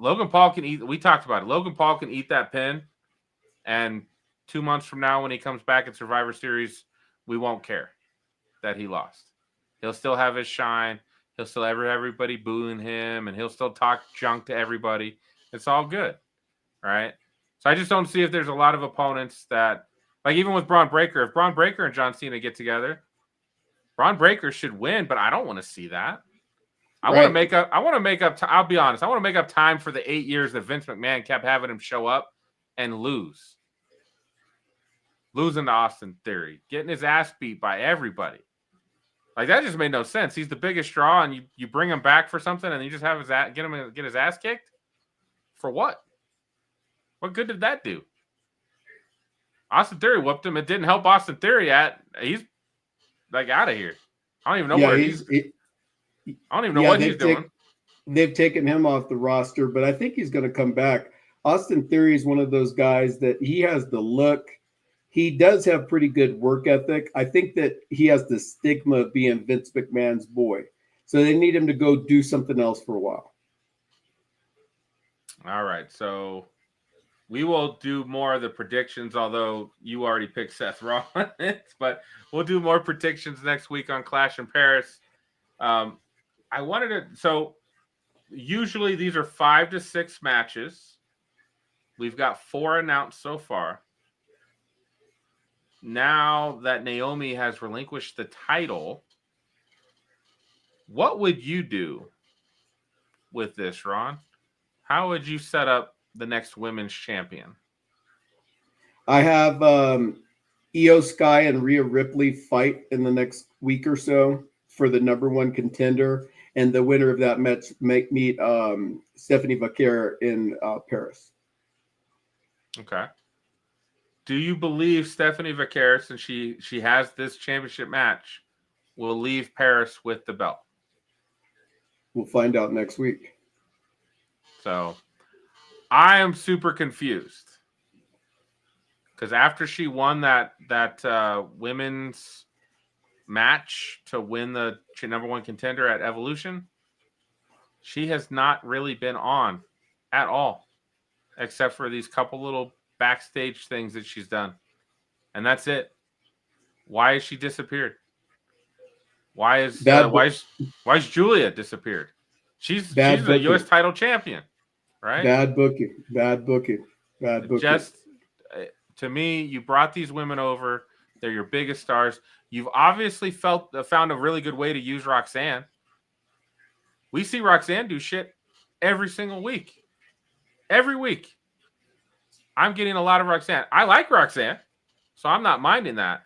Logan Paul can eat. We talked about it. Logan Paul can eat that pin, and 2 months from now, when he comes back at Survivor Series, we won't care that he lost. He'll still have his shine. He'll still have everybody booing him, and he'll still talk junk to everybody. It's all good, right? So I just don't see if there's a lot of opponents that, like even with Braun Breaker, if Braun Breaker and John Cena get together, Braun Breaker should win, but I don't want to see that. I want to make up. I'll be honest. I want to make up time for the 8 years that Vince McMahon kept having him show up and losing to Austin Theory, getting his ass beat by everybody. Like that just made no sense. He's the biggest draw, and you bring him back for something, and you just have get his ass kicked for what? What good did that do? Austin Theory whooped him. It didn't help Austin Theory. He's like out of here. I don't even know where he's. I don't even know what he's doing. They've taken him off the roster, but I think he's going to come back. Austin Theory is one of those guys that he has the look. He does have pretty good work ethic. I think that he has the stigma of being Vince McMahon's boy. So they need him to go do something else for a while. All right. So we will do more of the predictions, although you already picked Seth Rollins, but we'll do more predictions next week on Clash in Paris. So usually these are 5 to 6 matches. We've got 4 announced so far. Now that Naomi has relinquished the title, what would you do with this, Ron? How would you set up the next women's champion? I have Io Sky and Rhea Ripley fight in the next week or so for the number 1 contender, and the winner of that match meet Stephanie Vaquer in Paris. Okay. Do you believe Stephanie Vaquer, since she has this championship match, will leave Paris with the belt? We'll find out next week. So I am super confused. Because after she won that women's match to win the number one contender at Evolution, she has not really been on at all, except for these couple little backstage things that she's done. And that's it. Why has she disappeared? Why is Julia disappeared? She's the U.S. title champion, right? Bad booking. Just to me, you brought these women over. They're your biggest stars. You've obviously found a really good way to use Roxanne. We see Roxanne do shit every single week. Every week. I'm getting a lot of Roxanne. I like Roxanne, so I'm not minding that.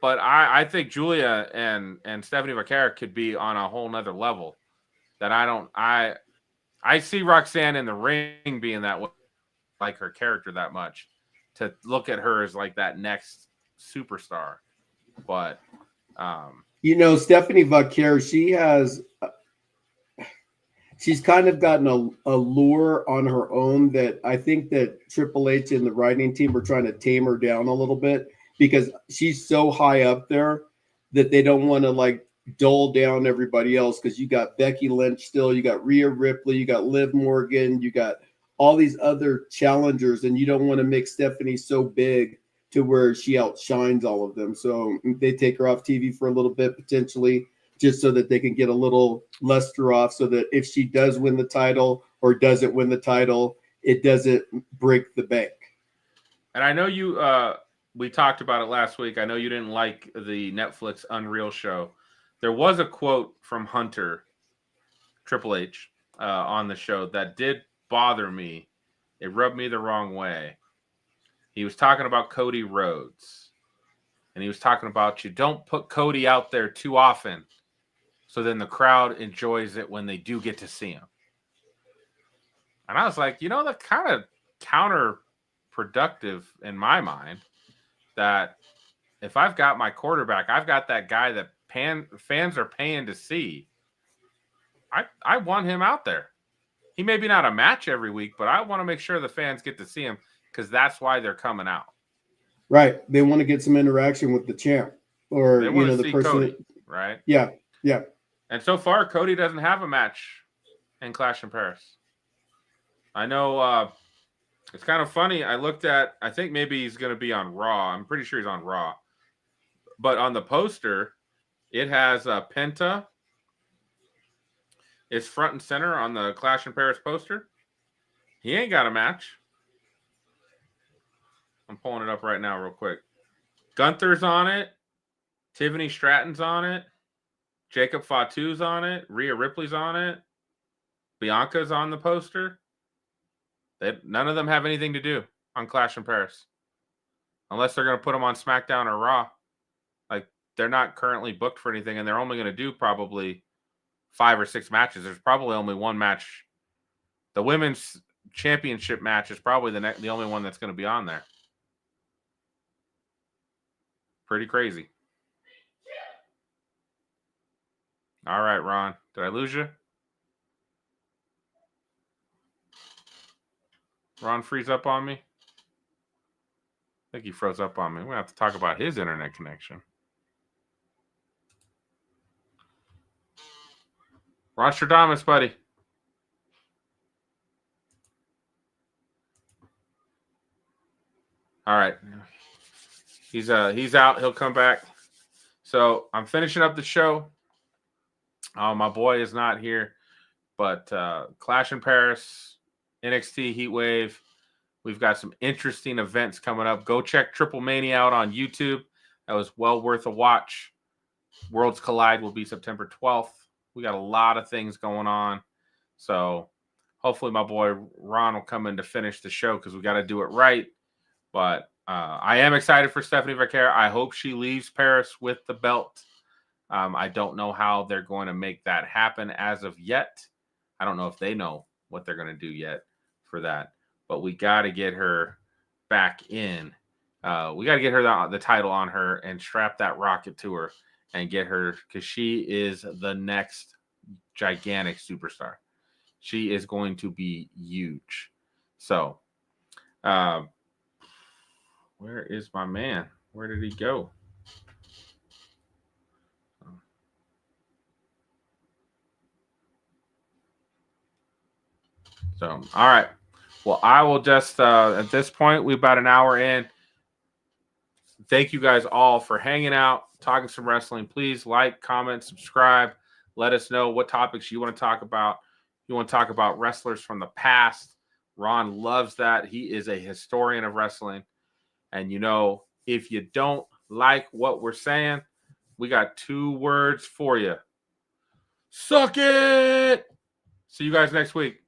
But I think Julia and Stephanie Vaquera could be on a whole nother level that I see Roxanne in the ring being that way, like her character that much, to look at her as like that next superstar. But Stephanie Vaquera, she's kind of gotten a lure on her own that I think that Triple H and the writing team are trying to tame her down a little bit, because she's so high up there that they don't want to like dull down everybody else. Because you got Becky Lynch still, you got Rhea Ripley, you got Liv Morgan, you got all these other challengers, and you don't want to make Stephanie so big to where she outshines all of them. So they take her off TV for a little bit, potentially, just so that they can get a little luster off, so that if she does win the title or doesn't win the title, it doesn't break the bank. And I know you we talked about it last week. I know you didn't like the Netflix Unreal show. There was a quote from Hunter, Triple H, on the show that did bother me. It rubbed me the wrong way. He was talking about Cody Rhodes. And he was talking about, you don't put Cody out there too often, so then the crowd enjoys it when they do get to see him. And I was like, that's kind of counterproductive in my mind. That if I've got my quarterback, I've got that guy that fans are paying to see. I want him out there. He may be not a match every week, but I want to make sure the fans get to see him, because that's why they're coming out. Right. They want to get some interaction with the champ, or they want to the see person. Cody, right? Yeah. And so far, Cody doesn't have a match in Clash in Paris. I know. It's kind of funny. I think maybe he's going to be on Raw. I'm pretty sure he's on Raw. But on the poster, it has Penta. It's front and center on the Clash in Paris poster. He ain't got a match. I'm pulling it up right now real quick. Gunther's on it. Tiffany Stratton's on it. Jacob Fatu's on it. Rhea Ripley's on it. Bianca's on the poster. None of them have anything to do on Clash in Paris, unless they're going to put them on SmackDown or Raw. Like, they're not currently booked for anything, and they're only going to do probably 5 or 6 matches. There's probably only one match. The women's championship match is probably the only one that's going to be on there. Pretty crazy. All right, Ron. Did I lose you? Ron freeze up on me? I think he froze up on me. We're going to have to talk about his internet connection. Ron Stradamus, buddy. All right. He's out. He'll come back. So I'm finishing up the show. My boy is not here, but Clash in Paris, NXT Heatwave. We've got some interesting events coming up. Go check Triplemania out on YouTube. That was well worth a watch. Worlds Collide will be September 12th. We got a lot of things going on. So hopefully my boy Ron will come in to finish the show, because we got to do it right. But I am excited for Stephanie Vaquera. I hope she leaves Paris with the belt. I don't know how they're going to make that happen as of yet. I don't know if they know what they're going to do yet for that. But we got to get her back in. We got to get her the title on her and strap that rocket to her and get her, because she is the next gigantic superstar. She is going to be huge. So Where is my man? Where did he go? So, all right. Well, I will just, at this point, we're about an hour in. Thank you guys all for hanging out, talking some wrestling. Please like, comment, subscribe. Let us know what topics you want to talk about. You want to talk about wrestlers from the past. Ron loves that. He is a historian of wrestling. And, you know, if you don't like what we're saying, we got 2 words for you. Suck it! See you guys next week.